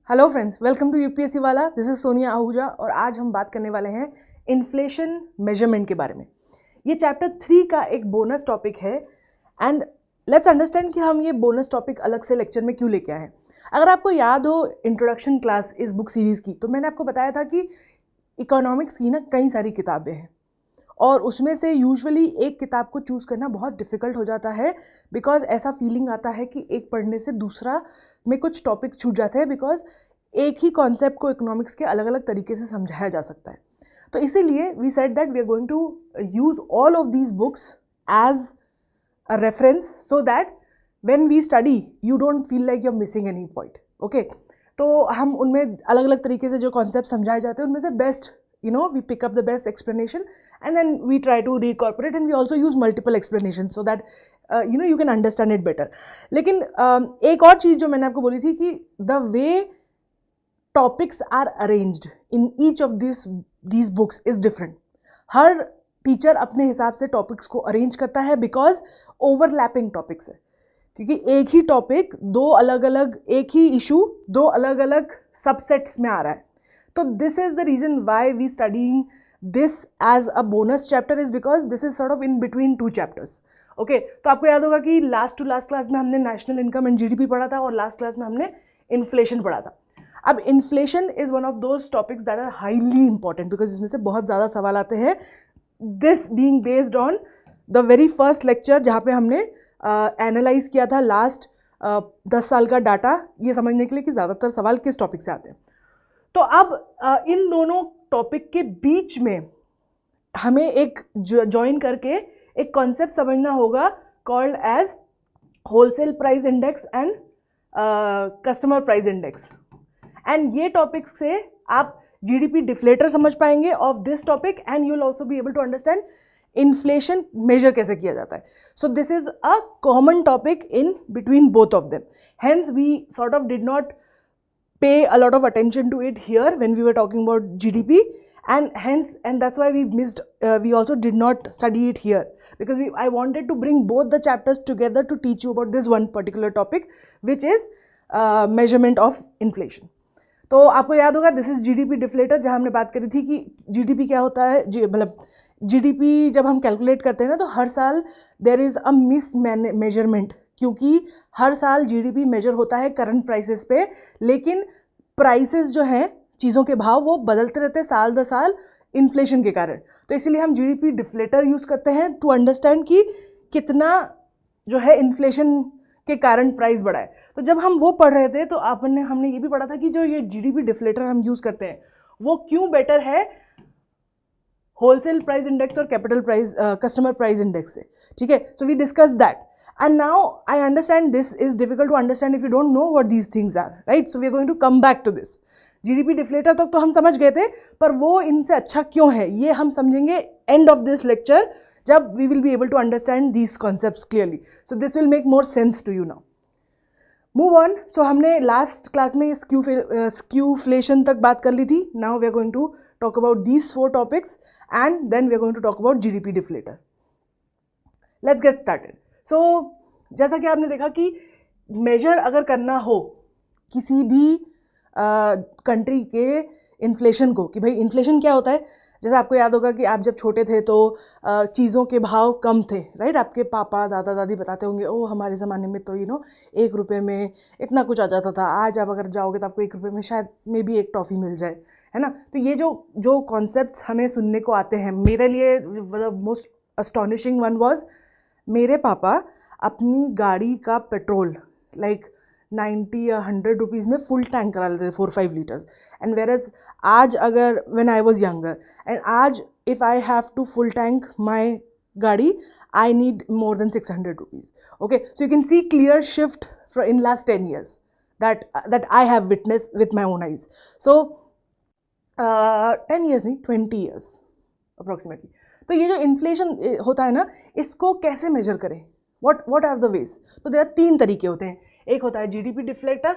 Hello friends, welcome to UPSC वाला। This is Sonia Ahuja और आज हम बात करने वाले हैं इन्फ्लेशन मेजरमेंट के बारे में। ये चैप्टर 3 का एक बोनस टॉपिक है एंड लेट्स अंडरस्टैंड कि हम ये बोनस टॉपिक अलग से लेक्चर में क्यों लेके आए हैं। अगर आपको याद हो इंट्रोडक्शन क्लास इस बुक सीरीज़ की, तो मैंने आपको बताया था कि इकोनॉमिक्स की ना कई सारी किताबें हैं और उसमें से यूजुअली एक किताब को चूज़ करना बहुत डिफ़िकल्ट हो जाता है बिकॉज ऐसा फीलिंग आता है कि एक पढ़ने से दूसरा में कुछ टॉपिक छूट जाते हैं बिकॉज एक ही कॉन्सेप्ट को इकोनॉमिक्स के अलग अलग तरीके से समझाया जा सकता है। तो इसीलिए we said that we are going to use all of these books as a reference so that when we study you don't feel like you are missing any point. Okay, तो हम उनमें अलग अलग तरीके से जो कॉन्सेप्ट समझाए जाते हैं उनमें से best we pick up the best explanation and then we try to reincorporate and we also use multiple explanations so that you can understand it better. लेकिन एक और चीज़ जो मैंने आपको बोली थी कि the way topics are arranged in each of these books is different. Her teacher अपने हिसाब से टॉपिक्स को अरेंज करता है बिकॉज ओवरलैपिंग टॉपिक्स है, क्योंकि एक ही टॉपिक दो अलग अलग, एक ही इशू दो अलग अलग सबसेट्स में आ रहा है। तो this is the reason why we studying this as a bonus chapter is because this is sort of in between two chapters. Okay, तो आपको याद होगा कि लास्ट क्लास में हमने नेशनल इनकम एंड जीडीपी पढ़ा था और लास्ट क्लास में हमने इन्फ्लेशन पढ़ा था। अब inflation is one of those topics that are highly important because इसमें से बहुत ज़्यादा सवाल आते हैं, this being based on the very first lecture जहाँ पे हमने एनालाइज किया था लास्ट 10 साल का डाटा, ये समझने के लिए कि ज़्यादातर सवाल किस टॉपिक से आते हैं। तो अब इन दोनों टॉपिक के बीच में हमें एक ज्वाइन करके एक कॉन्सेप्ट समझना होगा called as wholesale price index and customer price index. And ये टॉपिक से आप जीडीपी डिफ्लेटर समझ पाएंगे of this topic and you will also be able to understand inflation measure कैसे किया जाता है। So this is a common topic in between both of them, hence we sort of did not pay a lot of attention to it here when we were talking about GDP, and that's why we also did not study it here because I wanted to bring both the chapters together to teach you about this one particular topic which is measurement of inflation. तो आपको याद होगा this is GDP deflator, जहाँ हमने बात करी थी कि जीडीपी क्या होता है, मतलब जीडीपी जब हम कैलकुलेट करते हैं ना तो हर साल there is a mismeasurement, क्योंकि हर साल जीडीपी मेजर होता है करंट प्राइसेस पे, लेकिन प्राइसेस जो हैं चीज़ों के भाव वो बदलते रहते हैं साल दर साल इन्फ्लेशन के कारण। तो इसीलिए हम जीडीपी डिफ्लेटर यूज़ करते हैं टू अंडरस्टैंड कि कितना जो है इन्फ्लेशन के कारण प्राइस बढ़ा है। तो जब हम वो पढ़ रहे थे तो हमने ये भी पढ़ा था कि जो ये जीडीपी डिफ्लेटर हम यूज़ करते हैं वो क्यों बेटर है होलसेल प्राइस इंडेक्स और capital price customer price index से। ठीक है, so we discuss that and now I understand this is difficult to understand if you don't know what these things are, right? So we are going to come back to this. GDP deflator तक तो हम समझ गए थे, पर वो इनसे अच्छा क्यों है ये हम समझेंगे end of this lecture जब we will be able to understand these concepts clearly. So this will make more sense to you now. Move on. So हमने last class में skewflation तक बात कर ली थी. Now we are going to talk about these 4 topics and then we are going to talk about GDP deflator. Let's get started. सो जैसा कि आपने देखा कि मेजर अगर करना हो किसी भी कंट्री के इन्फ्लेशन को, कि भाई इन्फ्लेशन क्या होता है, जैसे आपको याद होगा कि आप जब छोटे थे तो चीज़ों के भाव कम थे, राइट? आपके पापा दादा दादी बताते होंगे ओ हमारे ज़माने में तो 1 रुपये में इतना कुछ आ जाता था, आज आप अगर जाओगे तो आपको 1 रुपये में शायद मे भी एक टॉफ़ी मिल जाए, है ना? तो ये जो कॉन्सेप्ट्स हमें सुनने को आते हैं, मेरे लिए the most astonishing one was मेरे पापा अपनी गाड़ी का पेट्रोल 90 या 100 रुपीज़ में फुल टैंक करा लेते थे 4-5 लीटर्स, एंड वेरएज आज अगर when I was younger and आज if I have to full tank my गाड़ी I need more than 600 rupees. Okay, so you can see clear shift in last 10 years that I have witnessed with my own eyes. So 10 years नहीं, 20 years approximately. तो ये जो inflation होता है ना, इसको कैसे मेजर करें, व्हाट आर द वेज? तो देयर 3 तरीके होते हैं. एक होता है जीडीपी डिफ्लेटर,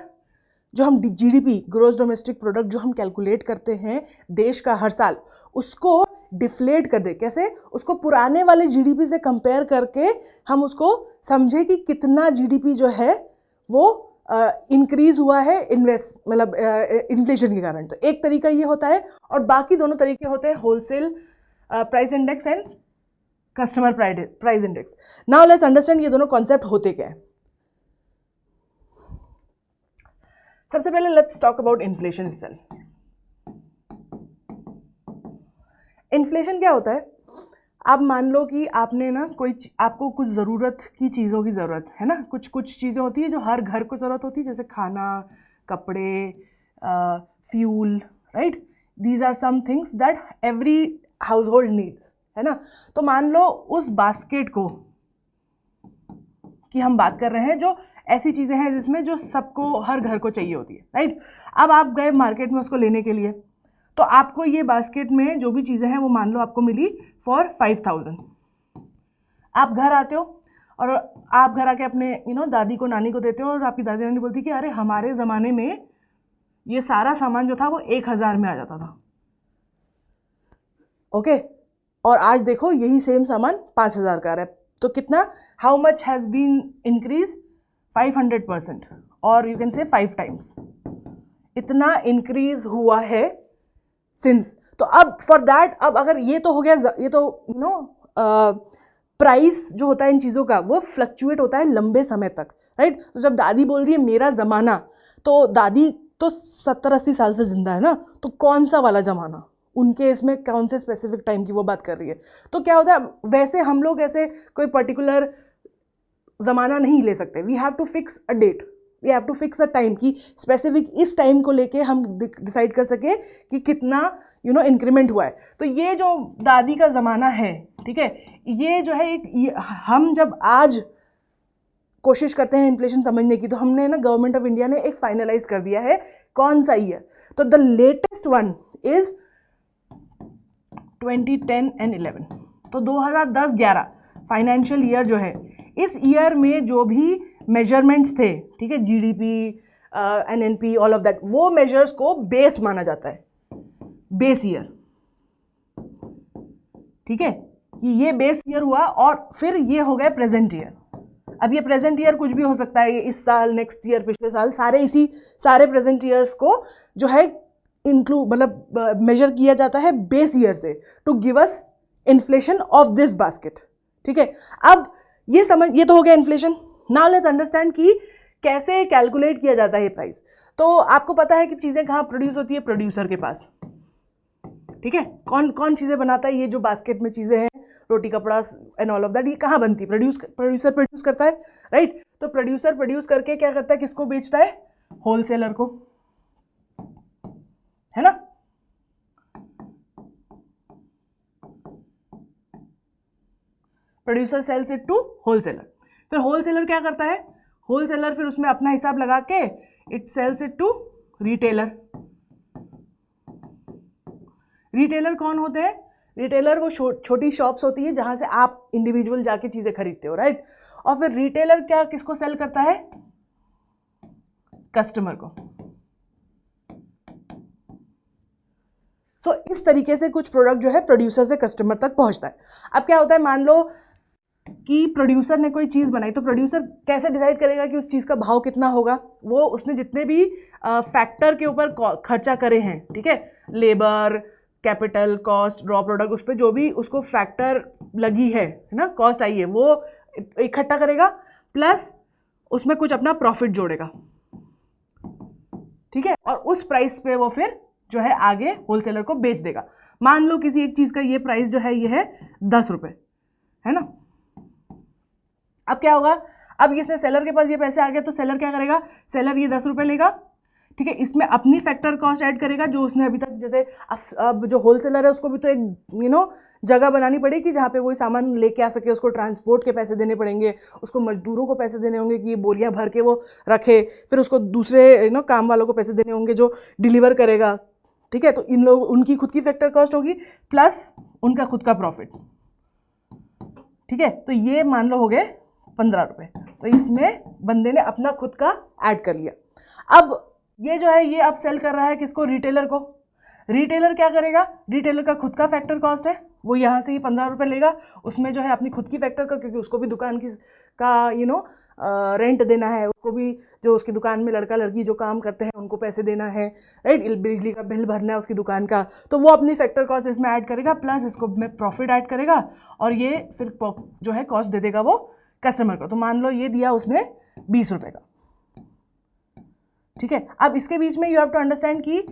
जो हम जीडीपी ग्रोस डोमेस्टिक प्रोडक्ट जो हम कैलकुलेट करते हैं देश का हर साल, उसको डिफ्लेट कर दे. कैसे? उसको पुराने वाले जीडीपी से कंपेयर करके हम उसको समझे कि कितना जीडीपी जो है वो इंक्रीज हुआ है मतलब इन्फ्लेशन के कारण। तो एक तरीका ये होता है, और बाकी दोनों तरीके होते हैं wholesale price index and customer price index. Now let's understand ये दोनों कॉन्सेप्ट होते क्या है। सबसे पहले let's talk about inflation itself. Inflation क्या होता है? आप मान लो कि आपने ना आपको कुछ ज़रूरत की चीज़ों की ज़रूरत है ना, कुछ चीज़ें होती है जो हर घर को ज़रूरत होती है, जैसे खाना, कपड़े, fuel, right. These are some things that every household needs, है ना। तो मान लो उस बास्केट को कि हम बात कर रहे हैं, जो ऐसी चीज़ें हैं जिसमें जो सबको हर घर को चाहिए होती है, राइट। अब आप गए मार्केट में उसको लेने के लिए, तो आपको ये बास्केट में जो भी चीज़ें हैं वो मान लो आपको मिली फॉर 5000। आप घर आते हो और आप घर आके अपने दादी को, नानी को देते हो, और आपकी दादी नानी बोलती कि अरे हमारे ज़माने में ये सारा सामान जो था वो 1000 में आ जाता था, ओके। और आज देखो यही सेम सामान 5000 का आ रहा है। तो कितना, how much has been increase? 500%, और यू कैन से 5 टाइम्स। इतना इंक्रीज हुआ है सिंस। तो अब फॉर दैट, अब अगर ये तो हो गया, ये तो प्राइस जो होता है इन चीज़ों का वो फ्लक्चुएट होता है लंबे समय तक, राइट। तो जब दादी बोल रही है मेरा ज़माना, तो दादी तो 70-80 साल से जिंदा है ना, तो कौन सा वाला ज़माना, उनके इसमें कौन से स्पेसिफिक टाइम की वो बात कर रही है। तो क्या होता है, वैसे हम लोग ऐसे कोई पर्टिकुलर ज़माना नहीं ले सकते। We have to fix a date, we have to fix a time, कि स्पेसिफिक इस टाइम को लेके हम डिसाइड कर सके कि कितना इंक्रीमेंट हुआ है। तो ये जो दादी का ज़माना है, ठीक है, ये जो है हम जब आज कोशिश करते हैं इन्फ्लेशन समझने की, तो हमने ना गवर्नमेंट ऑफ इंडिया ने एक फाइनलाइज कर दिया है कौन सा ईयर। तो the latest one is 2010 and 11। तो 2010-11 फाइनेंशियल ईयर जो है, इस ईयर में जो भी मेजरमेंट्स थे, ठीक है, GDP, NNP, all of that, वो मेजर्स को बेस माना जाता है, बेस ईयर, ठीक है, कि ये बेस ईयर हुआ। और फिर ये हो गया प्रेजेंट ईयर। अब ये प्रेजेंट ईयर कुछ भी हो सकता है, ये इस साल, नेक्स्ट ईयर, पिछले साल, सारे प्रेजेंट ईयर्स को जो है मतलब मेजर किया जाता है बेस ईयर से, to give us inflation of this basket, ठीक है। अब ये तो हो गया इन्फ्लेशन। नाउ लेट्स अंडरस्टैंड कि कैसे कैलकुलेट किया जाता है ये प्राइस। तो आपको पता है कि चीज़ें कहाँ प्रोड्यूस होती है? प्रोड्यूसर के पास, ठीक है। कौन कौन चीज़ें बनाता है? ये जो बास्केट में चीज़ें हैं, रोटी, कपड़ा एंड ऑल ऑफ दैट, ये कहाँ बनती है? प्रोड्यूसर प्रोड्यूस करता है, राइट। तो प्रोड्यूसर प्रोड्यूस करके क्या करता है? किसको बेचता है? होलसेलर को, है ना। Producer sells it to wholesaler. फिर होलसेलर क्या करता है? होलसेलर फिर उसमें अपना हिसाब लगा के it sells it to retailer. Retailer कौन होते हैं? रिटेलर वो छोटी शॉप्स होती है जहां से आप इंडिविजुअल जाके चीजें खरीदते हो, राइट। और फिर रिटेलर क्या किसको सेल करता है? कस्टमर को। सो इस तरीके से कुछ प्रोडक्ट जो है प्रोड्यूसर से कस्टमर तक पहुंचता है। अब क्या होता है, मान लो कि प्रोड्यूसर ने कोई चीज़ बनाई, तो प्रोड्यूसर कैसे डिसाइड करेगा कि उस चीज़ का भाव कितना होगा? वो उसने जितने भी फैक्टर के ऊपर खर्चा करे हैं, ठीक है, labour, capital, cost, raw product, उस पर जो भी उसको फैक्टर लगी है ना, कॉस्ट आई है, वो इकट्ठा करेगा, प्लस उसमें कुछ अपना प्रॉफिट जोड़ेगा, ठीक है। और उस प्राइस पे वो फिर जो है आगे होलसेलर को बेच देगा। मान लो किसी एक चीज़ का ये प्राइस जो है ये है 10 रुपये, है ना। अब क्या होगा, अब इसने सेलर के पास ये पैसे आ गए, तो सेलर क्या करेगा? सेलर ये 10 रुपये लेगा, ठीक है, इसमें अपनी फैक्टर कॉस्ट ऐड करेगा जो उसने अभी तक, जैसे अब जो होलसेलर है उसको भी तो एक जगह बनानी पड़ेगी जहाँ पे वो सामान लेके आ सके, उसको ट्रांसपोर्ट के पैसे देने पड़ेंगे, उसको मजदूरों को पैसे देने होंगे कि ये बोरियां भर के वो रखे, फिर उसको दूसरे काम वालों को पैसे देने होंगे जो डिलीवर करेगा, ठीक है। तो इन लोग, उनकी खुद की फैक्टर कॉस्ट होगी प्लस उनका खुद का प्रॉफिट, ठीक है। तो ये मान लो हो गए 15 रुपये। तो इसमें बंदे ने अपना खुद का ऐड कर लिया। अब ये जो है ये अब सेल कर रहा है किसको? रिटेलर को। रिटेलर क्या करेगा? रिटेलर का खुद का फैक्टर कॉस्ट है, वो यहाँ से ही 15 रुपये लेगा, उसमें जो है अपनी खुद की फैक्टर का, क्योंकि उसको भी दुकान की का रेंट देना है, उसको भी जो उसकी दुकान में लड़का लड़की जो काम करते हैं उनको पैसे देना है, राइट, बिजली का बिल भरना है उसकी दुकान का, तो वो अपनी फैक्टर कॉस्ट इसमें ऐड करेगा, प्लस इसको में प्रॉफिट ऐड करेगा, और ये फिर जो है कॉस्ट दे देगा वो कस्टमर को। तो मान लो ये दिया उसने 20 रुपये का, ठीक है। अब इसके बीच में यू हैव टू अंडरस्टैंड कि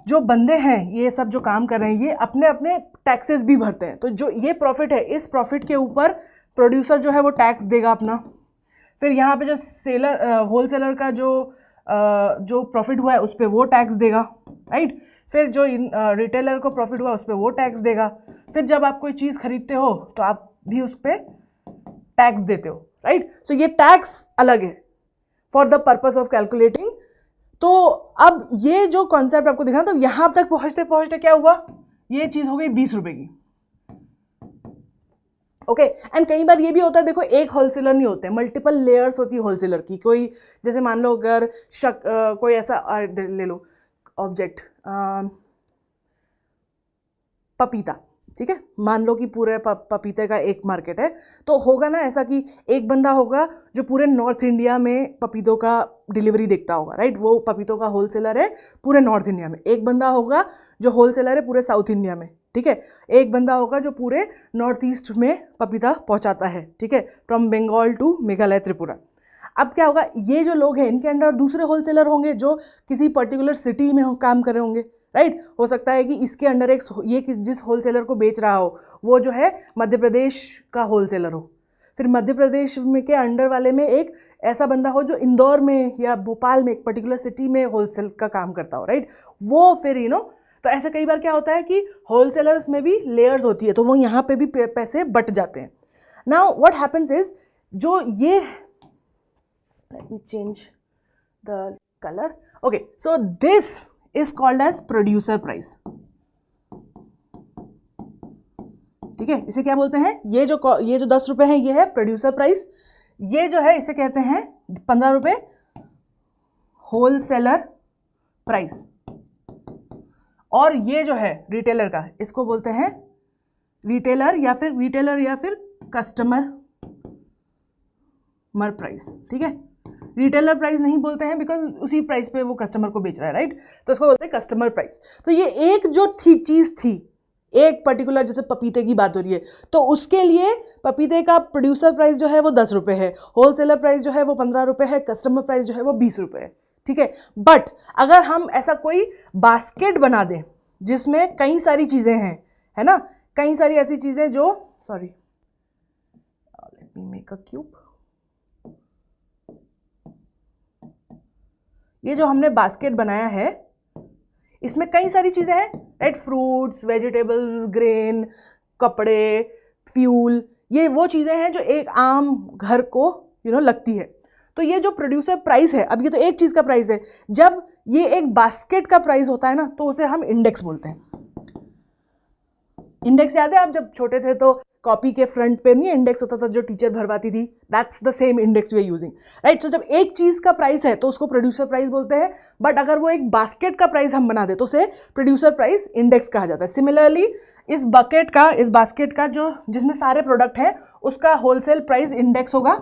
जो बंदे हैं ये सब जो काम कर रहे हैं ये अपने अपने टैक्सेस भी भरते हैं, तो जो ये प्रॉफिट है इस प्रॉफिट के ऊपर प्रोड्यूसर जो है वो टैक्स देगा अपना, फिर यहाँ पे जो सेलर होलसेलर का जो प्रॉफिट हुआ है उस पर वो टैक्स देगा, राइट, फिर जो रिटेलर को प्रॉफिट हुआ उस पर वो टैक्स देगा, फिर जब आप कोई चीज़ खरीदते हो तो आप भी उस पर टैक्स देते हो, राइट। सो ये टैक्स अलग है for the purpose of calculating. तो अब ये जो कॉन्सेप्ट आपको दिखा, तो यहां तक पहुंचते पहुंचते क्या हुआ, ये चीज हो गई 20 रुपए की, ओके। एंड कई बार ये भी होता है, देखो एक होलसेलर नहीं होते, मल्टीपल लेयर्स होती है होलसेलर की। कोई जैसे मान लो अगर कोई ऐसा ले लो ऑब्जेक्ट, पपीता, ठीक है, मान लो कि पूरे पपीते का एक मार्केट है, तो होगा ना ऐसा कि एक बंदा होगा जो पूरे नॉर्थ इंडिया में पपीतों का डिलीवरी देखता होगा, राइट, वो पपीतों का होलसेलर है पूरे नॉर्थ इंडिया में। एक बंदा होगा जो होलसेलर है पूरे साउथ इंडिया में, ठीक है। एक बंदा होगा जो पूरे नॉर्थ ईस्ट में पपीता पहुंचाता है, ठीक है, फ्रॉम बंगाल टू मेघालय त्रिपुरा। अब क्या होगा, ये जो लोग हैं इनके अंडर दूसरे होलसेलर होंगे जो किसी पर्टिकुलर सिटी में काम कर रहे होंगे, राइट। हो सकता है कि इसके अंडर एक ये जिस होलसेलर को बेच रहा हो वो जो है मध्य प्रदेश का होलसेलर हो, फिर मध्य प्रदेश में के अंडर वाले में एक ऐसा बंदा हो जो इंदौर में या भोपाल में एक पर्टिकुलर सिटी में होलसेल का काम करता हो, राइट, वो फिर तो ऐसे कई बार क्या होता है कि होलसेलर्स में भी लेयर्स होती है, तो वो यहाँ पे भी पैसे बट जाते हैं। नाउ व्हाट हैपेंस इज, जो ये let me change the colour, okay, so this is called as producer price, ठीक है। इसे क्या बोलते हैं, ये जो 10 रुपए है ये है प्रोड्यूसर प्राइस, ये जो है इसे कहते हैं 15 रुपए होलसेलर प्राइस, और ये जो है रिटेलर का इसको बोलते हैं रिटेलर या फिर कस्टमर प्राइस, ठीक है। रिटेलर प्राइस नहीं बोलते हैं बिकॉज उसी प्राइस पे वो कस्टमर को बेच रहा है, राइट, तो इसको बोलते हैं कस्टमर प्राइस। तो ये एक जो चीज थी एक पर्टिकुलर, जैसे पपीते की बात हो रही है तो उसके लिए पपीते का प्रोड्यूसर प्राइस जो है वो 10 रुपये है, होलसेलर प्राइस जो है वो 15 रुपये है, कस्टमर प्राइस जो है वो 20 रुपये है, ठीक है। बट अगर हम ऐसा कोई बास्केट बना दें जिसमें कई सारी चीज़ें हैं, है ना, कई सारी ऐसी चीज़ें जो let me make a cube, ये जो हमने बास्केट बनाया है इसमें कई सारी चीज़ें हैं, राइट, फ्रूट्स, वेजिटेबल्स, ग्रेन, कपड़े, फ्यूल, ये वो चीज़ें हैं जो एक आम घर को लगती है। तो ये जो प्रोड्यूसर प्राइस है, अब ये तो एक चीज़ का प्राइस है, जब ये एक बास्केट का प्राइस होता है ना तो उसे हम इंडेक्स बोलते हैं। इंडेक्स याद है, आप जब छोटे थे तो कॉपी के फ्रंट पे नहीं इंडेक्स होता था जो टीचर भरवाती थी, that's the same index we are using, right. So जब एक चीज़ का प्राइस है तो उसको प्रोड्यूसर प्राइस बोलते हैं, बट अगर वो एक बास्केट का प्राइस हम बना दे तो उसे प्रोड्यूसर प्राइस इंडेक्स कहा जाता है। सिमिलरली इस बास्केट का जो जिसमें सारे प्रोडक्ट हैं उसका होलसेल प्राइस इंडेक्स होगा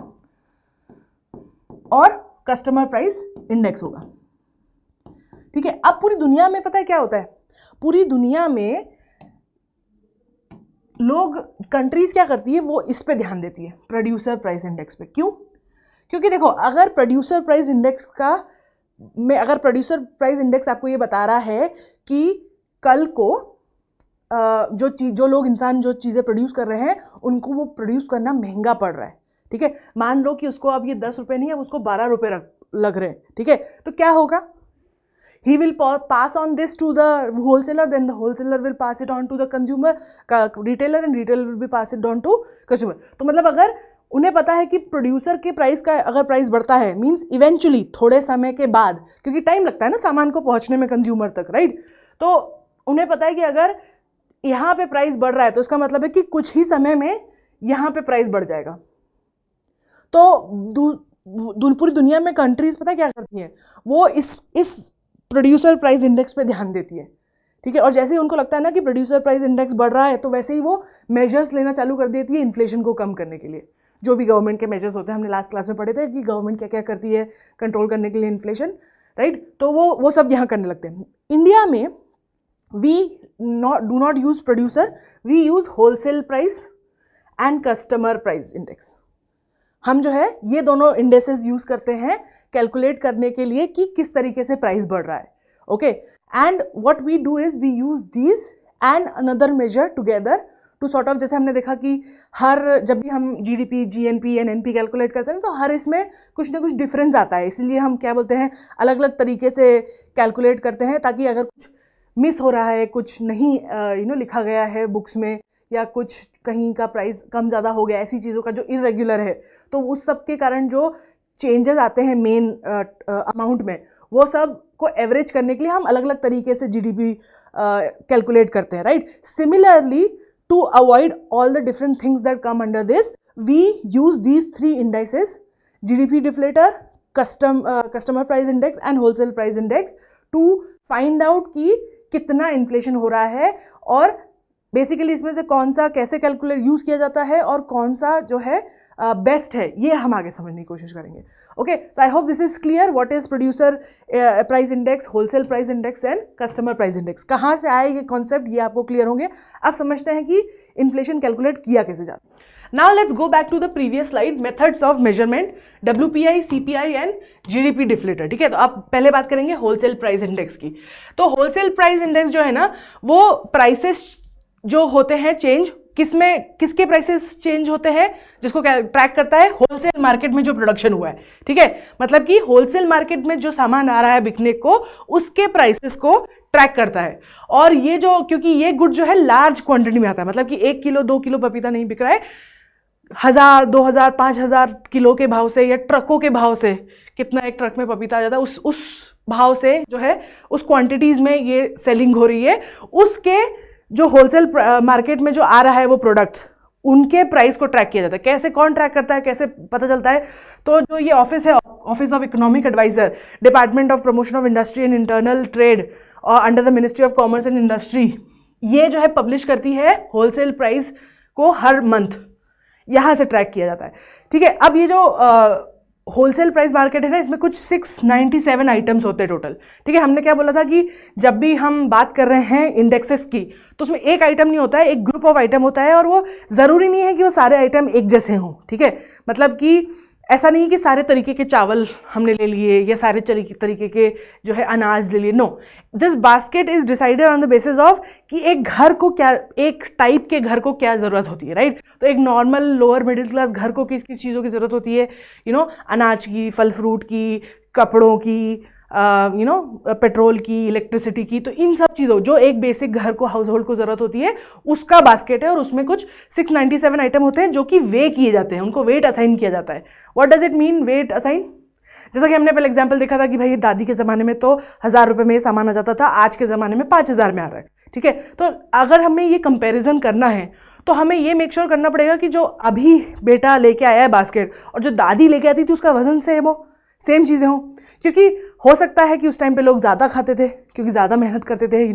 और कस्टमर प्राइस इंडेक्स होगा, ठीक है। अब पूरी दुनिया में पता है क्या होता है, पूरी दुनिया में लोग, कंट्रीज क्या करती है, वो इस पे ध्यान देती है, प्रोड्यूसर प्राइस इंडेक्स पे। क्यों? क्योंकि देखो अगर प्रोड्यूसर प्राइस इंडेक्स आपको ये बता रहा है कि कल को जो लोग इंसान जो चीज़ें प्रोड्यूस कर रहे हैं उनको वो प्रोड्यूस करना महंगा पड़ रहा है, ठीक है। मान लो कि उसको अब ये 10 रुपये नहीं है, उसको 12 रुपये लग रहे हैं, ठीक है, तो क्या होगा, he will pass on this to the wholesaler, then the wholesaler will pass it on to the consumer, retailer, and retailer will be pass it on to consumer। तो मतलब अगर उन्हें पता है कि प्रोड्यूसर के प्राइस का अगर प्राइस बढ़ता है मींस इवेंचुअली थोड़े समय के बाद, क्योंकि टाइम लगता है ना सामान को पहुंचने में कंज्यूमर तक, राइट, तो उन्हें पता है कि अगर यहाँ पे प्राइस बढ़ रहा है तो इसका मतलब है कि कुछ ही समय में यहाँ पे प्राइस बढ़ जाएगा। तो पूरी दुनिया में कंट्रीज पता है क्या करती हैं, वो इस प्रोड्यूसर प्राइस इंडेक्स पे ध्यान देती है, ठीक है। और जैसे ही उनको लगता है ना कि प्रोड्यूसर प्राइस इंडेक्स बढ़ रहा है तो वैसे ही वो मेजर्स लेना चालू कर देती है इन्फ्लेशन को कम करने के लिए। जो भी गवर्नमेंट के मेजर्स होते हैं, हमने लास्ट क्लास में पढ़े थे कि गवर्नमेंट क्या क्या करती है कंट्रोल करने के लिए इन्फ्लेशन, राइट। तो वो सब यहाँ करने लगते हैं। इंडिया में we do not use producer, we use wholesale price and customer price index. हम जो है ये दोनों इंडेसेस यूज करते हैं कैलकुलेट करने के लिए कि किस तरीके से प्राइस बढ़ रहा है, okay. And what we do is we use these and another measure together to sort of, जैसे हमने देखा कि जब भी हम जीडीपी, जीएनपी, एनएनपी कैलकुलेट करते हैं तो हर इसमें कुछ ना कुछ डिफरेंस आता है, इसलिए हम क्या बोलते हैं अलग अलग तरीके से कैलकुलेट करते हैं, ताकि अगर कुछ मिस हो रहा है, कुछ नहीं लिखा गया है बुक्स में, या कुछ कहीं का प्राइस कम ज़्यादा हो गया, ऐसी चीज़ों का जो इरेगुलर है, तो उस सब के कारण जो चेंजेस आते हैं मेन अमाउंट में, वो सब को एवरेज करने के लिए हम अलग अलग तरीके से जीडीपी कैलकुलेट करते हैं, right. Similarly, to avoid all the different things that come under this, we use these 3 indices, GDP deflator, customer price index and wholesale price index, to find out कि कितना इन्फ्लेशन हो रहा है, और basically इसमें से कौन सा कैसे कैलकुलेट यूज किया जाता है और कौन सा जो है बेस्ट है, ये हम आगे समझने की कोशिश करेंगे, okay. So I hope this is clear what is producer price index, wholesale price index and customer price index. कहाँ से आए ये कॉन्सेप्ट, ये आपको क्लियर होंगे। अब समझते हैं कि इन्फ्लेशन कैलकुलेट किया कैसे जाता है। Now let's go back to the previous slide, methods of measurement, WPI, CPI and GDP deflator, ठीक है। तो आप पहले बात करेंगे होलसेल प्राइस इंडेक्स की। तो होलसेल प्राइस इंडेक्स जो है ना, वो प्राइसेस जो होते हैं चेंज, किसके प्राइसेस चेंज होते हैं, जिसको ट्रैक करता है होलसेल मार्केट में जो प्रोडक्शन हुआ है, ठीक है। मतलब कि होलसेल मार्केट में जो सामान आ रहा है बिकने को, उसके प्राइसेस को ट्रैक करता है। और ये जो, क्योंकि ये गुड जो है लार्ज क्वांटिटी में आता है, मतलब कि 1 किलो 2 किलो पपीता नहीं बिक रहा है, 1000, 2000, 5000 किलो के भाव से, या ट्रकों के भाव से, कितना एक ट्रक में पपीता आ जाता है, उस भाव से जो है, उस क्वांटिटीज में ये सेलिंग हो रही है, उसके जो होलसेल मार्केट में जो आ रहा है वो प्रोडक्ट्स, उनके प्राइस को ट्रैक किया जाता है। कैसे, कौन ट्रैक करता है, कैसे पता चलता है? तो जो ये ऑफिस है, office of economic adviser, department of promotion of industry and internal trade और under the ministry of commerce and industry, ये जो है पब्लिश करती है होलसेल प्राइस को हर मंथ, यहाँ से ट्रैक किया जाता है, ठीक है। अब ये जो होलसेल प्राइस मार्केट है ना, इसमें कुछ 697 आइटम्स होते हैं टोटल, ठीक है। हमने क्या बोला था कि जब भी हम बात कर रहे हैं इंडेक्सेस की, तो उसमें एक आइटम नहीं होता है, एक ग्रुप ऑफ आइटम होता है, और वो ज़रूरी नहीं है कि वो सारे आइटम एक जैसे हों, ठीक है। मतलब कि ऐसा नहीं कि सारे तरीके के चावल हमने ले लिए, या सारे तरीके के जो है अनाज ले लिए, no. This basket is decided on the basis of कि एक घर को क्या, एक टाइप के घर को क्या ज़रूरत होती है, राइट। तो एक नॉर्मल लोअर मिडिल क्लास घर को किस किस चीज़ों की ज़रूरत होती है, अनाज की, फल फ्रूट की, कपड़ों की, पेट्रोल की, इलेक्ट्रिसिटी की। तो इन सब चीज़ों, जो एक बेसिक घर को, हाउस होल्ड को ज़रूरत होती है, उसका बास्केट है, और उसमें कुछ 697 आइटम होते हैं जो कि वे किए जाते हैं, उनको वेट असाइन किया जाता है। What does it mean weight assign? जैसा कि हमने पहले एग्जाम्पल देखा था कि भाई दादी के ज़माने में तो 1000 रुपये में ये सामान आ जाता था, आज के ज़माने में 5000 में आ रहा है, ठीक है। तो अगर हमें ये कंपेरिजन करना है, तो हमें ये मेक श्योर करना पड़ेगा कि जो अभी बेटा लेके आया है बास्केट, और जो दादी लेके आती थी उसका वजन सेम चीज़ें हों, क्योंकि हो सकता है कि उस टाइम पे लोग ज़्यादा खाते थे, क्योंकि ज़्यादा मेहनत करते थे,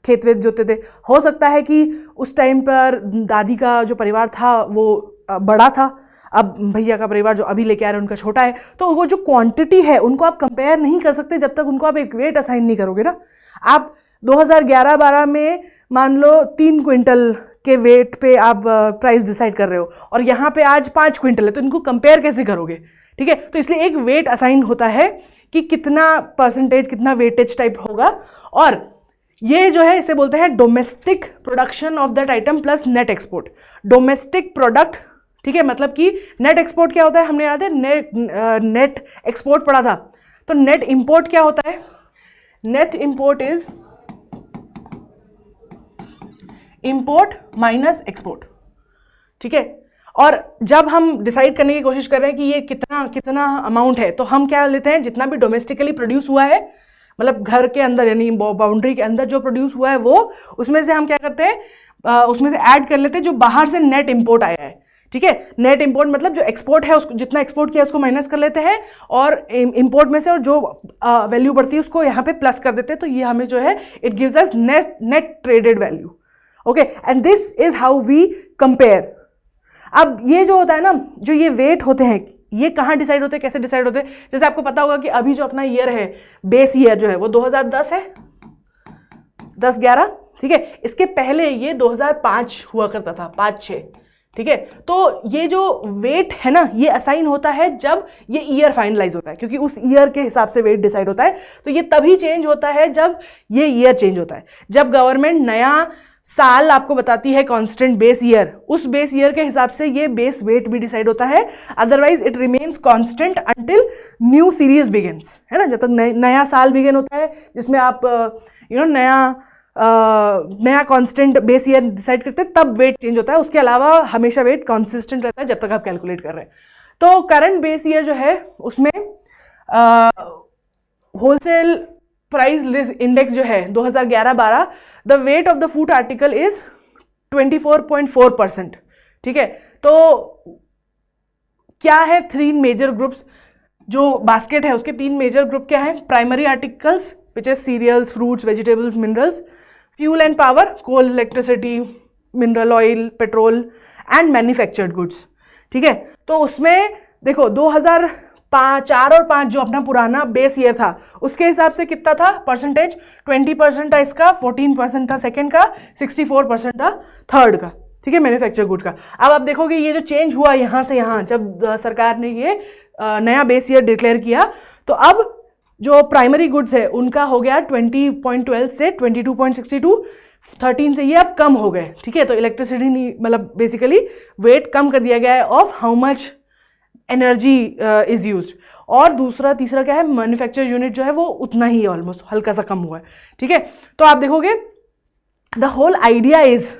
खेत वेत जोते थे। हो सकता है कि उस टाइम पर दादी का जो परिवार था वो बड़ा था, अब भैया का परिवार जो अभी लेके आ रहे हैं उनका छोटा है। तो वो जो क्वांटिटी है उनको आप कंपेयर नहीं कर सकते जब तक उनको आप एक वेट असाइन नहीं करोगे ना। आप 2011-12 में मान लो 3 क्विंटल के वेट पे आप प्राइस डिसाइड कर रहे हो, और यहाँ पे आज 5 क्विंटल है, तो इनको कंपेयर कैसे करोगे, ठीक है। तो इसलिए एक वेट असाइन होता है कि कितना परसेंटेज, कितना वेटेज टाइप होगा, और ये जो है इसे बोलते हैं domestic production of that item plus net export. Domestic product, ठीक है, मतलब कि नेट एक्सपोर्ट क्या होता है, हमने याद है नेट एक्सपोर्ट पढ़ा था। तो नेट इंपोर्ट क्या होता है? Net import is import minus export, ठीक है। और जब हम डिसाइड करने की कोशिश कर रहे हैं कि ये कितना अमाउंट है, तो हम क्या लेते हैं, जितना भी डोमेस्टिकली प्रोड्यूस हुआ है, मतलब घर के अंदर यानी बाउंड्री के अंदर जो प्रोड्यूस हुआ है वो, उसमें से हम क्या करते हैं, उसमें से ऐड कर लेते हैं जो बाहर से नेट इंपोर्ट आया है, ठीक है। नेट इंपोर्ट मतलब जो एक्सपोर्ट है, उसको जितना एक्सपोर्ट किया उसको माइनस कर लेते हैं, और इंपोर्ट में से और जो वैल्यू बढ़ती है उसको यहाँ पे प्लस कर देते हैं। तो ये हमें जो है it gives us net traded value, okay. And this is how we compare. अब ये जो होता है ना, जो ये वेट होते हैं, ये कहाँ डिसाइड होते हैं, कैसे डिसाइड होते हैं? जैसे आपको पता होगा कि अभी जो अपना ईयर है, बेस ईयर जो है वो 2010 है, 10-11, ठीक है। इसके पहले ये 2005 हुआ करता था, 5-6, ठीक है। तो ये जो वेट है ना, ये असाइन होता है जब ये ईयर फाइनलाइज होता है, क्योंकि उस ईयर के हिसाब से वेट डिसाइड होता है। तो ये तभी चेंज होता है जब ये ईयर चेंज होता है, जब गवर्नमेंट नया साल आपको बताती है कांस्टेंट बेस ईयर, उस बेस ईयर के हिसाब से ये बेस वेट भी डिसाइड होता है। Otherwise it remains constant until new series begins, है ना। जब तक नया साल बिगिन होता है जिसमें आप नया कांस्टेंट बेस ईयर डिसाइड करते हैं, तब वेट चेंज होता है। उसके अलावा हमेशा वेट कंसिस्टेंट रहता है जब तक आप कैलकुलेट कर रहे हैं। तो करंट बेस ईयर जो है उसमें होलसेल प्राइस लिस्ट इंडेक्स जो है 2011-12, the weight of the food article is 24.4%, ठीक है। तो क्या है, 3 मेजर ग्रुप्स, जो बास्केट है उसके 3 मेजर ग्रुप क्या है? Primary articles which is cereals, fruits, vegetables, minerals, fuel and power, coal, electricity, mineral oil, petrol and manufactured goods, ठीक है। तो उसमें देखो 2004 और 5 जो अपना पुराना बेस ईयर था, उसके हिसाब से कितना था परसेंटेज? 20% था इसका, 14% था सेकंड का, 64% था थर्ड का, ठीक है, मैन्युफैक्चर गुड्स का। अब आप देखोगे ये जो चेंज हुआ यहाँ से यहाँ, जब सरकार ने ये नया बेस ईयर डिक्लेयर किया, तो अब जो प्राइमरी गुड्स है उनका हो गया 20.12 से 22.62, 13 से ये अब कम हो गए, ठीक है। तो इलेक्ट्रिसिटी मतलब बेसिकली वेट कम कर दिया गया है of how much energy is used. और तीसरा क्या है, मैन्युफैक्चर यूनिट जो है वो उतना ही ऑलमोस्ट हल्का सा कम हुआ है, ठीक है। तो आप देखोगे द होल आइडिया इज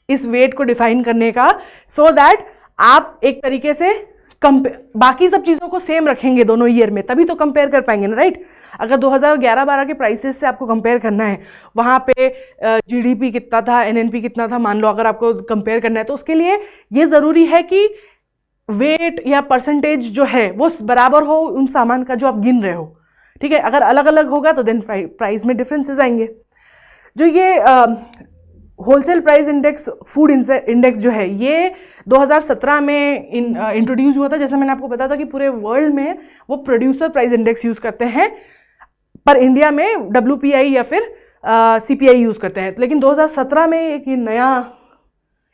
इस वेट को डिफाइन करने का, सो दैट आप एक तरीके से बाकी सब चीज़ों को सेम रखेंगे दोनों ईयर में, तभी तो कंपेयर कर पाएंगे ना, राइट। अगर 2011-12 के प्राइसेस से आपको कंपेयर करना है, वहाँ पे जीडीपी कितना था, एनएनपी कितना था, मान लो अगर आपको कंपेयर करना है, तो उसके लिए ये ज़रूरी है कि वेट या परसेंटेज जो है वो बराबर हो उन सामान का जो आप गिन रहे हो, ठीक है। अगर अलग अलग होगा तो देन प्राइस में डिफरेंसेस आएंगे। जो ये wholesale price index, food index जो है, ये 2017 में इंट्रोड्यूस हुआ था। जैसे मैंने आपको बताया था कि पूरे वर्ल्ड में वो प्रोड्यूसर प्राइस इंडेक्स यूज़ करते हैं, पर इंडिया में WPI या फिर CPI यूज़ करते हैं। लेकिन 2017 में एक नया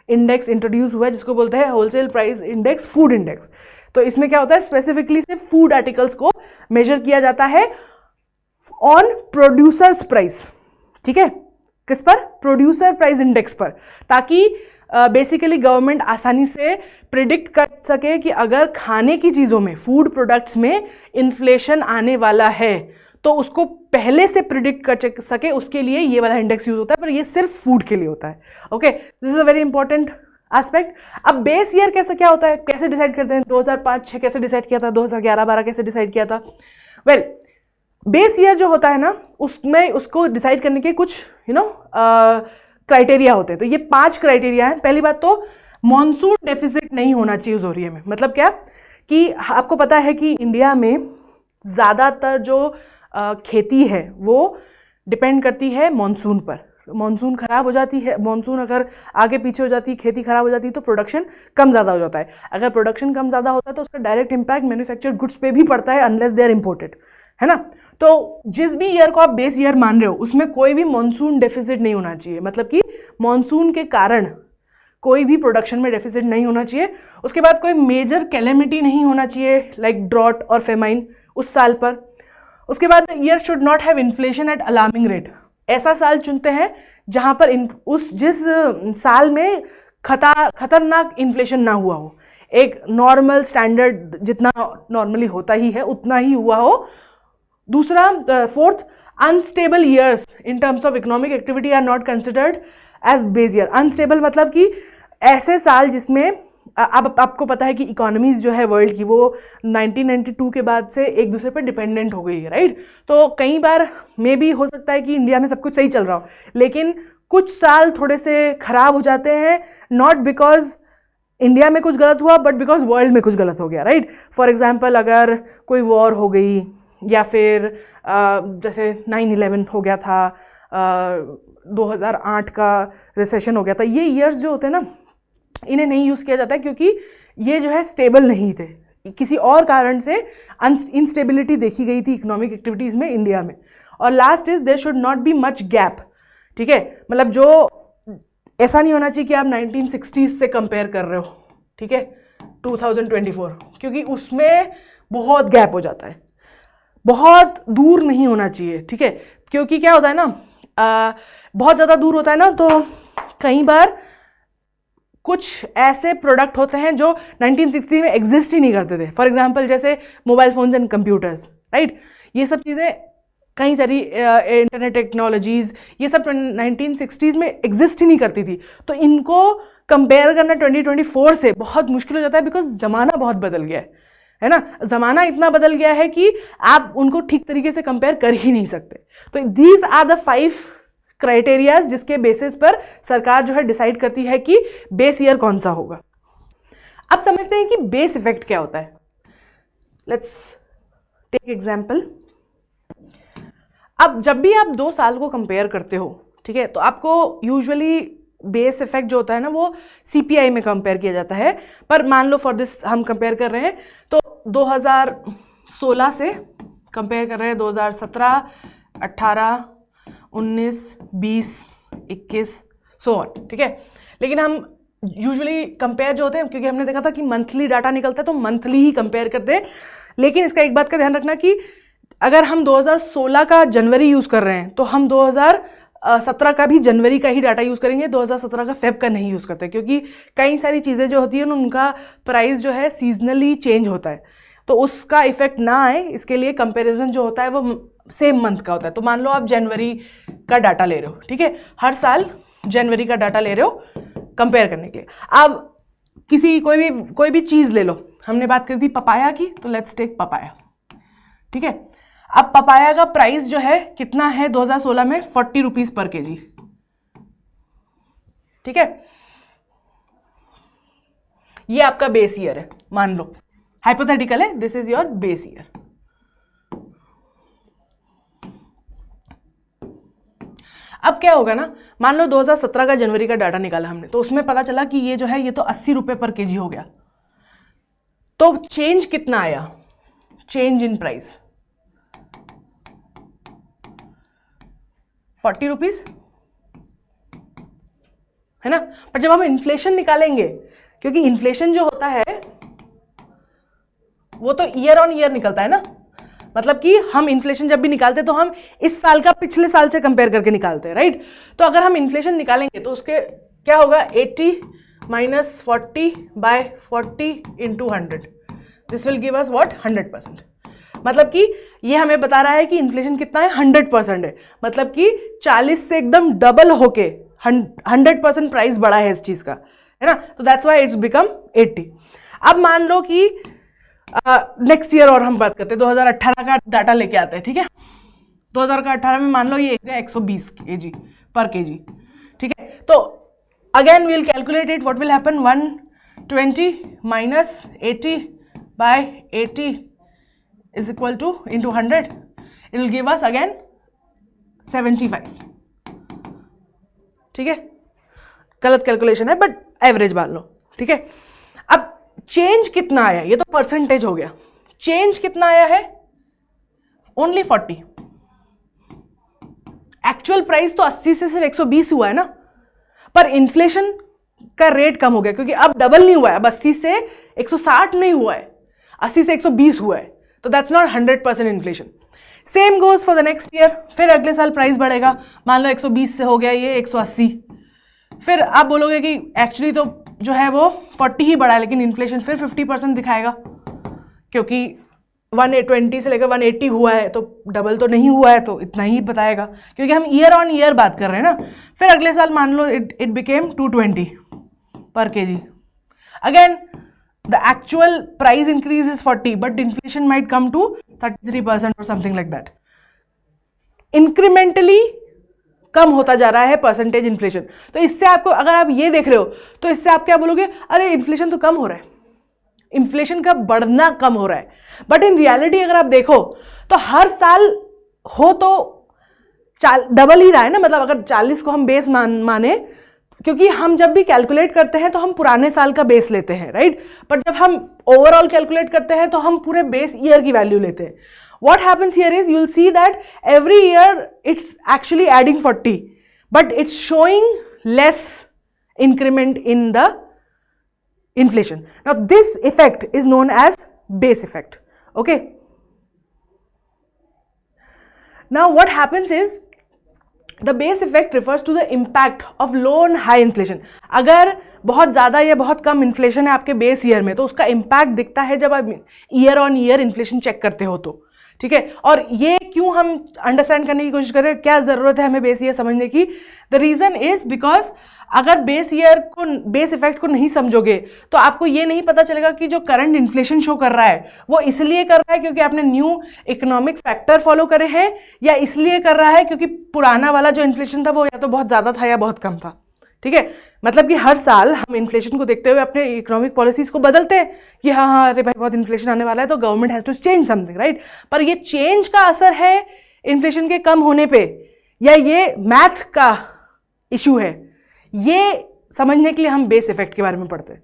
इंडेक्स इंट्रोड्यूस हुआ है जिसको बोलते हैं wholesale price index, food index. तो इसमें क्या होता है, स्पेसिफिकली से फूड आर्टिकल्स को मेजर किया जाता है ऑन प्रोड्यूसर्स प्राइस, ठीक है। किस पर? प्रोड्यूसर प्राइस इंडेक्स पर, ताकि बेसिकली गवर्नमेंट आसानी से प्रिडिक्ट कर सके कि अगर खाने की चीज़ों में, फूड प्रोडक्ट्स में इन्फ्लेशन आने वाला है तो उसको पहले से प्रिडिक्ट कर सके, उसके लिए ये वाला इंडेक्स यूज होता है। पर ये सिर्फ फूड के लिए होता है, okay. This is a very important aspect. अब बेस ईयर कैसे क्या होता है, कैसे डिसाइड करते हैं? 2005-6 कैसे डिसाइड किया था, 2011-12 कैसे डिसाइड किया था? वेल, बेस ईयर जो होता है ना, उसमें उसको डिसाइड करने के कुछ क्राइटेरिया होते हैं। तो ये 5 क्राइटेरिया हैं। पहली बात तो मॉनसून डेफिसिट नहीं होना चाहिए उस एरिया में। मतलब क्या कि आपको पता है कि इंडिया में ज़्यादातर जो खेती है वो डिपेंड करती है मॉनसून पर। मॉनसून खराब हो जाती है, मॉनसून अगर आगे पीछे हो जाती है, खेती खराब हो जाती है, तो प्रोडक्शन कम ज़्यादा हो जाता है। अगर प्रोडक्शन कम ज़्यादा होता है तो उसका डायरेक्ट इम्पैक्ट मैन्युफैक्चर्ड गुड्स पे भी पड़ता है, अनलेस दे आर इम्पोर्टेड, है ना। तो जिस भी ईयर को आप बेस ईयर मान रहे हो उसमें कोई भी मॉनसून डेफिसिट नहीं होना चाहिए। मतलब कि मॉनसून के कारण कोई भी प्रोडक्शन में डेफिसिट नहीं होना चाहिए। उसके बाद कोई मेजर कैलेमिटी नहीं होना चाहिए, लाइक ड्रॉट और फेमाइन उस साल पर। उसके बाद year should not have inflation eight alarming rate. ऐसा साल चुनते हैं जहां पर जिस साल में खतरनाक इन्फ्लेशन ना हुआ हो, एक नॉर्मल स्टैंडर्ड जितना नॉर्मली होता ही है उतना ही हुआ हो। दूसरा, fourth, unstable years in terms of economic activity are not considered as base year. Unstable मतलब कि ऐसे साल जिसमें अब आपको पता है कि इकोनॉमीज जो है वर्ल्ड की वो 1992 के बाद से एक दूसरे पर डिपेंडेंट हो गई है, राइट। तो कई बार मे भी हो सकता है कि इंडिया में सब कुछ सही चल रहा हो, लेकिन कुछ साल थोड़े से खराब हो जाते हैं, नॉट बिकॉज इंडिया में कुछ गलत हुआ बट बिकॉज वर्ल्ड में कुछ गलत हो गया, राइट। फॉर एग्जाम्पल, अगर कोई वॉर हो गई या फिर जैसे 9/11 हो गया था, 2008 का रिसेशन हो गया था, ये ईयर्स जो होते हैं ना, इन्हें नहीं यूज़ किया जाता है क्योंकि ये जो है स्टेबल नहीं थे, किसी और कारण से इंस्टेबिलिटी देखी गई थी इकोनॉमिक एक्टिविटीज़ में इंडिया में। और last is there should not be much gap, ठीक है, मतलब जो ऐसा नहीं होना चाहिए कि आप 1960s से कंपेयर कर रहे हो, ठीक है, 2024, क्योंकि उसमें बहुत गैप हो जाता है, बहुत दूर नहीं होना चाहिए, ठीक है, क्योंकि क्या होता है ना, बहुत ज़्यादा दूर होता है ना तो कई बार कुछ ऐसे प्रोडक्ट होते हैं जो 1960 में एग्जिस्ट ही नहीं करते थे। फॉर एग्जांपल जैसे mobile phones and computers, right, ये सब चीज़ें, कई सारी इंटरनेट टेक्नोलॉजीज़, ये सब 1960s में एग्जिस्ट ही नहीं करती थी। तो इनको कंपेयर करना 2024 से बहुत मुश्किल हो जाता है, बिकॉज ज़माना बहुत बदल गया है ना, ज़माना इतना बदल गया है कि आप उनको ठीक तरीके से कंपेयर कर ही नहीं सकते। तो दीज आर द 5 क्राइटेरियाज जिसके बेसिस पर सरकार जो है डिसाइड करती है कि बेस ईयर कौन सा होगा। अब समझते हैं कि बेस इफेक्ट क्या होता है। Let's take example. अब जब भी आप 2 साल को कंपेयर करते हो, ठीक है, तो आपको यूजुअली बेस इफेक्ट जो होता है ना वो सीपीआई में कंपेयर किया जाता है। पर मान लो फॉर दिस हम कंपेयर कर रहे हैं तो 2016 से कंपेयर कर रहे हैं, 2017, 18, 19, 20, 21, सो ऑन, ठीक है। लेकिन हम यूजुअली कंपेयर जो होते हैं, क्योंकि हमने देखा था कि मंथली डाटा निकलता है तो मंथली ही कंपेयर करते हैं। लेकिन इसका एक बात का ध्यान रखना कि अगर हम 2016 का जनवरी यूज़ कर रहे हैं तो हम 2017 का भी जनवरी का ही डाटा यूज़ करेंगे, 2017 का फेब का नहीं यूज़ करते, क्योंकि कई सारी चीज़ें जो होती हैं ना उनका प्राइस जो है सीजनली चेंज होता है, तो उसका इफेक्ट ना आए इसके लिए कंपैरिजन जो होता है वो सेम मंथ का होता है। तो मान लो आप जनवरी का डाटा ले रहे हो, ठीक है, हर साल जनवरी का डाटा ले रहे हो कंपेयर करने के लिए। अब कोई भी चीज़ ले लो, हमने बात करी थी पपाया की, तो लेट्स टेक पपाया, ठीक है। अब पपाया का प्राइस जो है कितना है 2016 में, 40 रुपीज पर केजी, ठीक है। ये आपका बेस ईयर है, मान लो हाइपोथेटिकल है, this is your base year. अब क्या होगा ना, मान लो 2017 का जनवरी का डाटा निकाला हमने, तो उसमें पता चला कि ये जो है ये तो 80 रुपए पर केजी हो गया। तो चेंज कितना आया, चेंज इन प्राइस 40 रुपीज है ना। पर जब हम इन्फ्लेशन निकालेंगे, क्योंकि इन्फ्लेशन जो होता है वो तो ईयर ऑन ईयर निकलता है ना, मतलब कि हम इन्फ्लेशन जब भी निकालते हैं तो हम इस साल का पिछले साल से कंपेयर करके निकालते हैं, राइट। तो अगर हम इन्फ्लेशन निकालेंगे तो उसके क्या होगा, 80 - 40 by 40 × 100, this will give us what, 100%। मतलब कि ये हमें बता रहा है कि इन्फ्लेशन कितना है, 100% है, मतलब कि 40 से एकदम डबल होके 100% प्राइस बढ़ा है इस चीज का, है ना। तो दैट्स व्हाई इट्स बिकम 80। अब मान लो कि नेक्स्ट ईयर और हम बात करते हैं, 2018 का डाटा लेके आते हैं, ठीक है। 2018 में मान लो ये 120 kg पर केजी, ठीक है। तो again we'll calculate it, what will happen, 120 - 80 by 80 is equal to into 100, it will give us again 75, ठीक है। गलत कैलकुलेशन है बट एवरेज मान लो, ठीक है। अब चेंज कितना आया, ये तो परसेंटेज हो गया, चेंज कितना आया है, ओनली 40। एक्चुअल प्राइस तो 80 से सिर्फ 120 हुआ है ना, पर इन्फ्लेशन का रेट कम हो गया, क्योंकि अब डबल नहीं हुआ है, अब 80 से 160 नहीं हुआ है, 80 से 120 हुआ है, तो that's not 100% inflation. Same goes for the next year, फिर अगले साल प्राइस बढ़ेगा, मान लो 120 से हो गया ये 180, फिर आप बोलोगे कि एक्चुअली तो जो है वो 40 ही बढ़ा है, लेकिन इन्फ्लेशन फिर 50% दिखाएगा, क्योंकि 120 से लेकर 180 हुआ है, तो डबल तो नहीं हुआ है, तो इतना ही बताएगा, क्योंकि हम ईयर ऑन ईयर बात कर रहे हैं ना। फिर अगले साल मान लो इट बिकेम 220 पर KG, again the actual price increase is 40 but inflation might come to 33% or something like that. Incrementally कम होता जा रहा है परसेंटेज इन्फ्लेशन। तो इससे आपको, अगर आप ये देख रहे हो तो इससे आप क्या बोलोगे, अरे इन्फ्लेशन तो कम हो रहा है, इन्फ्लेशन का बढ़ना कम हो रहा है। बट इन रियलिटी अगर आप देखो तो हर साल हो तो डबल ही रहा है ना, मतलब अगर 40 को हम बेस माने क्योंकि हम जब भी कैलकुलेट करते हैं तो हम पुराने साल का बेस लेते हैं, राइट, बट जब हम ओवरऑल कैलकुलेट करते हैं तो हम पूरे बेस ईयर की वैल्यू लेते हैं. What happens here is you'll see that every year it's actually adding 40, but it's showing less increment in the inflation. Now this effect is known as base effect. Okay. Now what happens is the base effect refers to the impact of low and high inflation. अगर बहुत ज़्यादा या बहुत कम inflation है आपके base year में तो उसका इम्पैक्ट दिखता है जब आप year on year inflation check करते हो तो, ठीक है. और ये क्यों हम अंडरस्टैंड करने की कोशिश करें, क्या ज़रूरत है हमें बेस ईयर समझने की? द रीज़न इज़ बिकॉज अगर बेस ईयर को, बेस इफेक्ट को नहीं समझोगे तो आपको ये नहीं पता चलेगा कि जो करंट इन्फ्लेशन शो कर रहा है वो इसलिए कर रहा है क्योंकि आपने न्यू इकोनॉमिक फैक्टर फॉलो करे हैं, या इसलिए कर रहा है क्योंकि पुराना वाला जो इन्फ्लेशन था वो या तो बहुत ज़्यादा था या बहुत कम था, ठीक है. मतलब कि हर साल हम इन्फ्लेशन को देखते हुए अपने इकोनॉमिक पॉलिसीज को बदलते हैं कि हाँ अरे भाई बहुत इन्फ्लेशन आने वाला है तो government has to change something, right. पर ये चेंज का असर है इन्फ्लेशन के कम होने पे या ये मैथ का इशू है, ये समझने के लिए हम बेस इफेक्ट के बारे में पढ़ते हैं.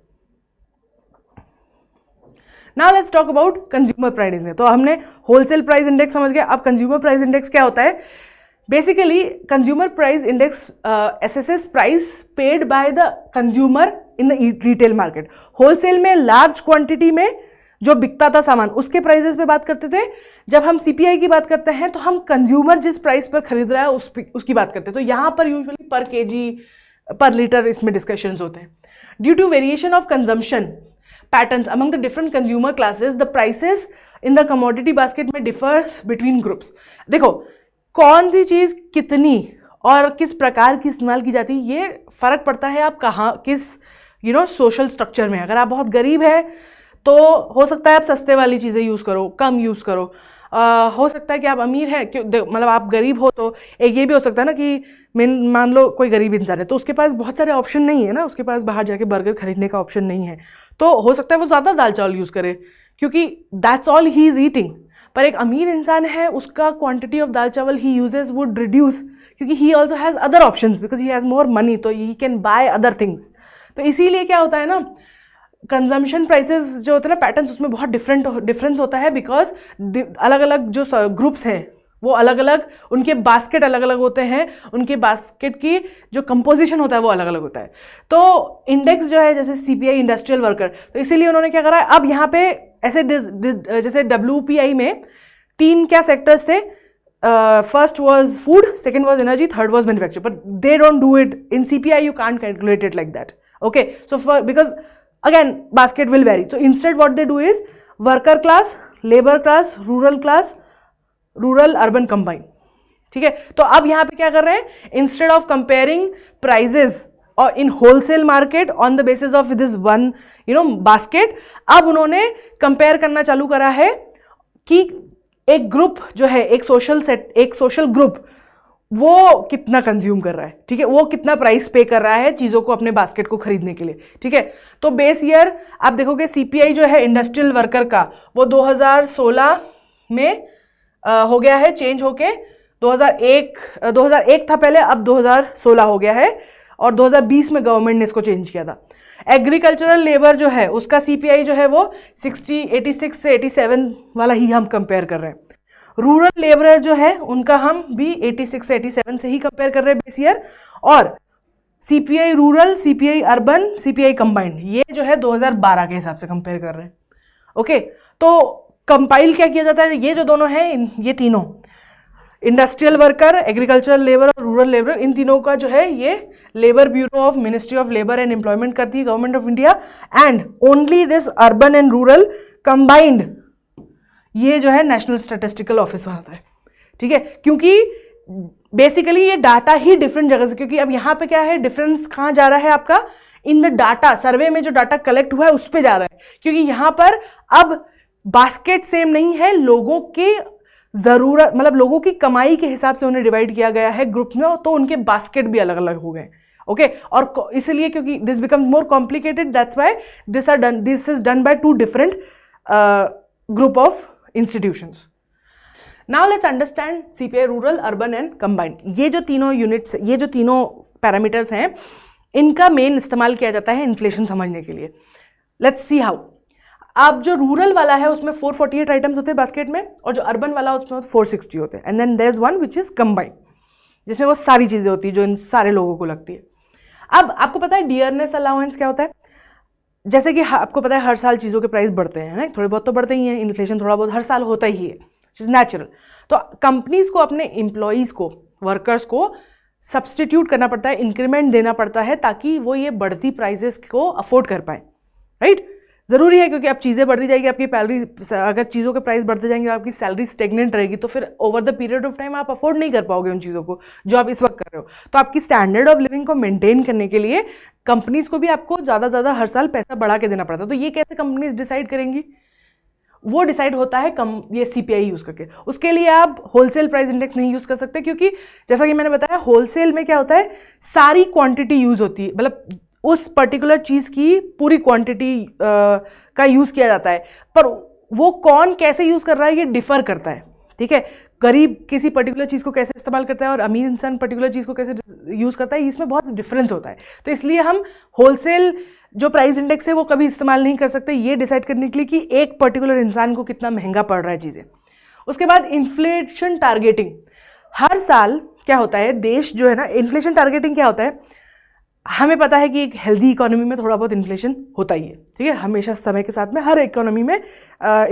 Now let's talk about consumer price index. तो हमने होलसेल प्राइस इंडेक्स समझ गया. अब कंज्यूमर प्राइस इंडेक्स क्या होता है? Basically consumer price index assesses price paid by the consumer in the retail market. Wholesale में लार्ज क्वांटिटी में जो बिकता था सामान उसके प्राइसेस पे बात करते थे. जब हम सीपीआई की बात करते हैं तो हम कंज्यूमर जिस प्राइस पर खरीद रहा है उसकी बात करते हैं. तो यहाँ पर यूजुअली पर केजी, पर लीटर इसमें डिस्कशंस होते हैं. Due to variation of consumption patterns among the different consumer classes the prices in the commodity basket में डिफर्स बिटवीन ग्रुप्स. देखो कौन सी चीज़ कितनी और किस प्रकार की इस्तेमाल की जाती है ये फ़र्क पड़ता है आप कहाँ, किस सोशल स्ट्रक्चर में. अगर आप बहुत गरीब है तो हो सकता है आप सस्ते वाली चीज़ें यूज़ करो, कम यूज़ करो. हो सकता है कि आप अमीर हैं, मतलब आप गरीब हो तो एक ये भी हो सकता है ना कि मान लो कोई गरीब इंसान है तो उसके पास बहुत सारे ऑप्शन नहीं है ना, उसके पास बाहर जाके बर्गर खरीदने का ऑप्शन नहीं है, तो हो सकता है वो ज़्यादा दाल चावल यूज़ करे क्योंकि that's all he is eating. पर एक अमीर इंसान है उसका क्वांटिटी ऑफ दाल चावल ही यूजेस वुड रिड्यूस क्योंकि he also has other options because he has more money, तो he can buy other things. तो इसीलिए क्या होता है ना, कंजम्पशन प्राइसेस जो होते हैं ना पैटर्न्स उसमें बहुत डिफरेंस होता है बिकॉज अलग अलग जो ग्रुप्स हैं वो अलग अलग, उनके बास्केट अलग अलग होते हैं, उनके बास्केट की जो कंपोजिशन होता है वो अलग अलग होता है. तो इंडेक्स जो है जैसे सीपीआई इंडस्ट्रियल वर्कर, तो इसीलिए उन्होंने क्या करा है अब यहाँ पे ऐसे जैसे डब्ल्यूपीआई में 3 क्या सेक्टर्स थे, first was food, second was energy, third was manufacture. But they don't do it in CPI, you can't calculate it like that. Okay, so because again basket will vary, so instead what they do is worker class, labor class, rural urban combine. ठीक है, तो अब यहाँ पे क्या कर रहे हैं, instead of comparing prices or in wholesale market on the basis of this one basket, अब उन्होंने कंपेयर करना चालू करा है कि एक ग्रुप जो है, एक सोशल ग्रुप वो कितना कंज्यूम कर रहा है, ठीक है, वो कितना प्राइस पे कर रहा है चीज़ों को अपने बास्केट को खरीदने के लिए. ठीक है, तो बेस ईयर आप देखोगे सीपीआई जो है इंडस्ट्रियल वर्कर का वो 2016 में हो गया है, चेंज होके 2001 था पहले, अब 2016 हो गया है और 2020 में गवर्नमेंट ने इसको चेंज किया था. एग्रीकल्चरल लेबर जो है उसका सीपीआई जो है वो 86 से 87 वाला ही हम कंपेयर कर रहे हैं. रूरल लेबरर जो है उनका हम भी 86 से 87 से ही कंपेयर कर रहे हैं बेस ईयर. और CPI rural, CPI urban, CPI combined ये जो है 2012 के हिसाब से कंपेयर कर रहे हैं. ओके, तो कंपाइल क्या किया जाता है, ये जो दोनों हैं ये तीनों इंडस्ट्रियल वर्कर, एग्रीकल्चरल लेबर और रूरल लेबर, इन तीनों का जो है ये labour bureau of ministry of labour and employment करती है government of India. And only this urban and rural combined ये जो है नेशनल स्टैटिस्टिकल ऑफिस बनाता है. ठीक है, क्योंकि बेसिकली ये डाटा ही डिफरेंट जगह से, क्योंकि अब यहाँ पे क्या है डिफरेंस कहाँ जा रहा है आपका, इन द डाटा सर्वे में जो डाटा कलेक्ट हुआ है उस पे जा रहा है, क्योंकि यहाँ पर अब बास्केट सेम नहीं है, लोगों के ज़रूरत मतलब लोगों की कमाई के हिसाब से उन्हें डिवाइड किया गया है ग्रुप में, तो उनके बास्केट भी अलग अलग हो गए. ओके, और इसलिए क्योंकि this becomes more complicated, that's why this is done by 2 different group of institutions. Now let's understand CPI rural, urban and combined. ये जो तीनों यूनिट्स, ये जो तीनों पैरामीटर्स हैं, इनका मेन इस्तेमाल किया जाता है इन्फ्लेशन समझने के लिए। Let's see how. अब जो रूरल वाला है उसमें 448 आइटम्स होते हैं बास्केट में, और जो अर्बन वाला उसमें 460 होते हैं, and then there is one which is combined, जिसमें वो सारी चीज़ें होती है जो इन सारे लोगों को लगती है। अब आपको पता है डियरनेस अलाउंस क्या होता है? जैसे कि आपको पता है हर साल चीज़ों के प्राइस बढ़ते हैं ना, थोड़े बहुत तो बढ़ते ही हैं, इन्फ्लेशन थोड़ा बहुत हर साल होता ही है, विच इज़ नेचुरल। तो कंपनीज को अपने एम्प्लॉयज़ को, वर्कर्स को सब्सटीट्यूट करना पड़ता है, इंक्रीमेंट देना पड़ता है, ताकि वो ये बढ़ती प्राइसेस को अफोर्ड कर पाएँ, राइट? ज़रूरी है, क्योंकि अब चीज़ें बढ़ती जाएगी, आपकी सैलरी, अगर चीज़ों के प्राइस बढ़ते जाएंगे और आपकी सैलरी स्टेगनेंट रहेगी, तो फिर over the period of time आप अफोर्ड नहीं कर पाओगे उन चीज़ों को जो आप इस वक्त कर रहे हो। तो आपकी स्टैंडर्ड ऑफ लिविंग को मेंटेन करने के लिए कंपनीज को भी आपको ज़्यादा ज़्यादा हर साल पैसा बढ़ा के देना पड़ता है। तो ये कैसे कंपनीज डिसाइड करेंगी? वो डिसाइड होता है ये CPI यूज़ करके। उसके लिए आप होलसेल प्राइस इंडेक्स नहीं यूज़ कर सकते, क्योंकि जैसा कि मैंने बताया होलसेल में क्या होता है, सारी क्वांटिटी यूज़ होती है, मतलब उस पर्टिकुलर चीज़ की पूरी क्वांटिटी का यूज़ किया जाता है, पर वो कौन कैसे यूज़ कर रहा है ये डिफ़र करता है, ठीक है? गरीब किसी पर्टिकुलर चीज़ को कैसे इस्तेमाल करता है और अमीर इंसान पर्टिकुलर चीज़ को कैसे यूज़ करता है, इसमें बहुत डिफरेंस होता है। तो इसलिए हम होलसेल जो प्राइस इंडेक्स है वो कभी इस्तेमाल नहीं कर सकते ये डिसाइड करने के लिए कि एक पर्टिकुलर इंसान को कितना महंगा पड़ रहा है चीज़ें। उसके बाद इन्फ्लेशन टारगेटिंग। हर साल क्या होता है, देश जो है ना, इन्फ्लेशन टारगेटिंग क्या होता है, हमें पता है कि एक हेल्दी इकोनॉमी में थोड़ा बहुत इन्फ्लेशन होता ही है, ठीक है? हमेशा समय के साथ में हर इकोनॉमी में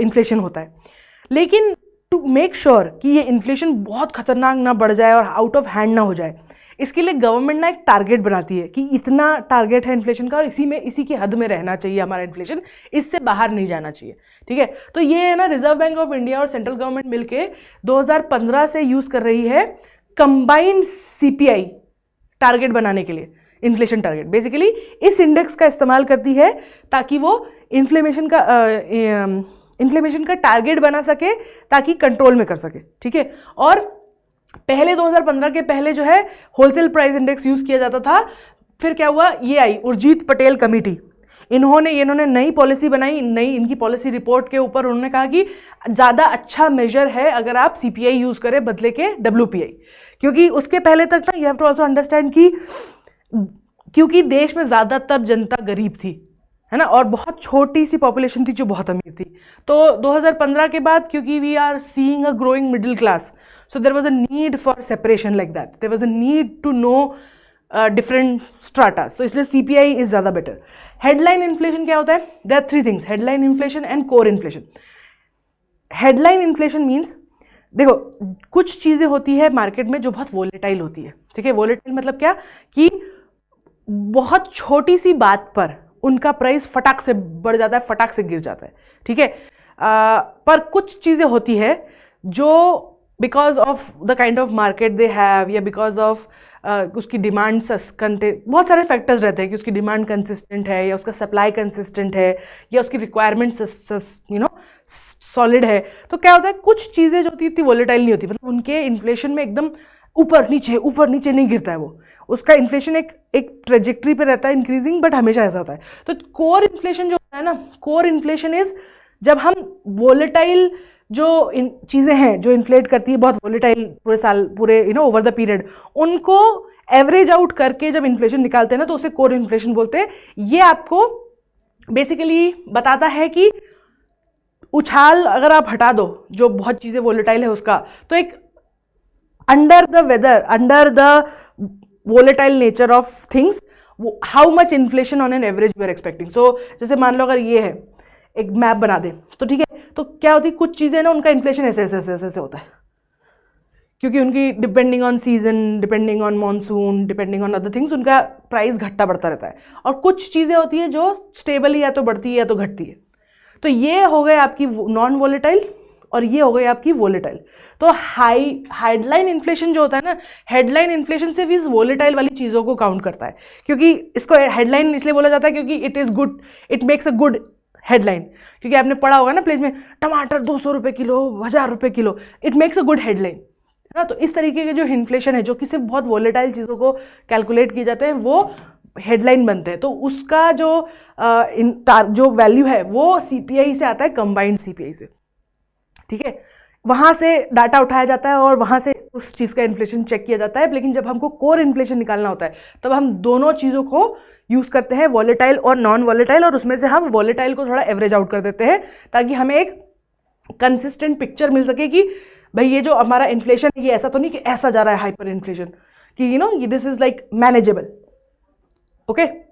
इन्फ्लेशन होता है, लेकिन टू मेक श्योर कि ये इन्फ्लेशन बहुत खतरनाक ना बढ़ जाए और आउट ऑफ हैंड ना हो जाए, इसके लिए गवर्नमेंट ना एक टारगेट बनाती है कि इतना टारगेट है इन्फ्लेशन का और इसी की हद में रहना चाहिए हमारा इन्फ्लेशन, इससे बाहर नहीं जाना चाहिए, ठीक है? तो ये है ना, रिजर्व बैंक ऑफ इंडिया और सेंट्रल गवर्नमेंट मिलके 2015 से यूज़ कर रही है कंबाइंड CPI टारगेट बनाने के लिए। इन्फ्लेशन टारगेट बेसिकली इस इंडेक्स का इस्तेमाल करती है ताकि वो इन्फ्लेमेशन का टारगेट बना सके, ताकि कंट्रोल में कर सके, ठीक है? और पहले 2015 के पहले जो है होलसेल प्राइस इंडेक्स यूज़ किया जाता था। फिर क्या हुआ, ये आई उर्जित पटेल कमेटी, इन्होंने नई पॉलिसी बनाई, नई इनकी पॉलिसी रिपोर्ट के ऊपर उन्होंने कहा कि ज़्यादा अच्छा मेजर है अगर आप CPI यूज़ करें बदले के WPI, क्योंकि उसके पहले तक ना, you have to also understand कि क्योंकि देश में ज़्यादातर जनता गरीब थी, है ना, और बहुत छोटी सी पॉपुलेशन थी जो बहुत अमीर थी। तो 2015 के बाद क्योंकि we are seeing a growing middle class, so there was a need for separation like that, there was a need to know different stratas, तो इसलिए CPI इज ज़्यादा बेटर। हेडलाइन इन्फ्लेशन क्या होता है? There are 3 things, headline inflation and core inflation. Headline inflation means, देखो कुछ चीज़ें होती है मार्केट में जो बहुत वोलेटाइल होती है, ठीक है? वोलेटाइल मतलब क्या, कि बहुत छोटी सी बात पर उनका प्राइस फटाक से बढ़ जाता है, फटाक से गिर जाता है, ठीक है? पर कुछ चीज़ें होती है जो because of the kind of market they have, या बिकॉज ऑफ उसकी डिमांड बहुत सारे फैक्टर्स रहते हैं कि उसकी डिमांड कंसिस्टेंट है, या उसका सप्लाई कंसिस्टेंट है, या उसकी रिक्वायरमेंट सॉलिड है। तो क्या होता है, कुछ चीज़ें जो होती है इतनी वोलेटाइल नहीं होती, मतलब उनके इन्फ्लेशन में एकदम ऊपर नीचे नहीं गिरता है वो, उसका इन्फ्लेशन एक ट्रेजेक्ट्री पे रहता है इंक्रीजिंग, बट हमेशा ऐसा होता है। तो कोर इन्फ्लेशन जो होता है ना, कोर इन्फ्लेशन इज जब हम वोलेटाइल जो चीज़ें हैं जो इन्फ्लेट करती है, बहुत वोलेटाइल पूरे साल, पूरे ओवर द पीरियड, उनको एवरेज आउट करके जब इन्फ्लेशन निकालते हैं ना, तो उसे कोर इन्फ्लेशन बोलते हैं। ये आपको बेसिकली बताता है कि उछाल अगर आप हटा दो जो बहुत चीज़ें वोलेटाइल है उसका, तो एक under the weather, under the volatile nature of things, how much inflation on an average we are expecting. So जैसे मान लो अगर ये है, एक मैप बना दे, तो ठीक है, तो क्या होती है, कुछ चीज़ें ना उनका इन्फ्लेशन ऐसे होता है, क्योंकि उनकी depending on season, depending on monsoon, depending on other things, उनका प्राइस घटता बढ़ता रहता है। और कुछ चीज़ें होती है जो स्टेबली या तो बढ़ती है या तो घटती है। तो ये हो गए आपकी नॉन वोलेटाइल और ये हो गई आपकी वोलेटाइल। तो हेडलाइन इन्फ्लेशन जो होता है ना, हेडलाइन इन्फ्लेशन सिर्फ इस वोलेटाइल वाली चीज़ों को काउंट करता है, क्योंकि इसको हेडलाइन इसलिए बोला जाता है क्योंकि it is good, it makes a good headline. क्योंकि आपने पढ़ा होगा ना पेज में, टमाटर 200 रुपये किलो, 1000 रुपये kilo, it makes a good headline, है ना। तो इस तरीके के जो इन्फ्लेशन है, जो कि सिर्फ बहुत वोलेटाइल चीज़ों को कैलकुलेट किए जाते हैं, वो हेडलाइन बनते हैं। तो उसका जो वैल्यू है वो CPI से आता है, कंबाइंड CPI से, ठीक है। वहाँ से डाटा उठाया जाता है और वहाँ से उस चीज़ का इन्फ्लेशन चेक किया जाता है। लेकिन जब हमको कोर इन्फ्लेशन निकालना होता है तब हम दोनों चीज़ों को यूज़ करते हैं, वॉलेटाइल और नॉन वॉलेटाइल, और उसमें से हम वॉलेटाइल को थोड़ा एवरेज आउट कर देते हैं ताकि हमें एक कंसिस्टेंट पिक्चर मिल सके कि भाई ये जो हमारा इन्फ्लेशन है ये ऐसा तो नहीं कि ऐसा जा रहा है हाइपर इन्फ्लेशन, कि this is like manageable. Okay.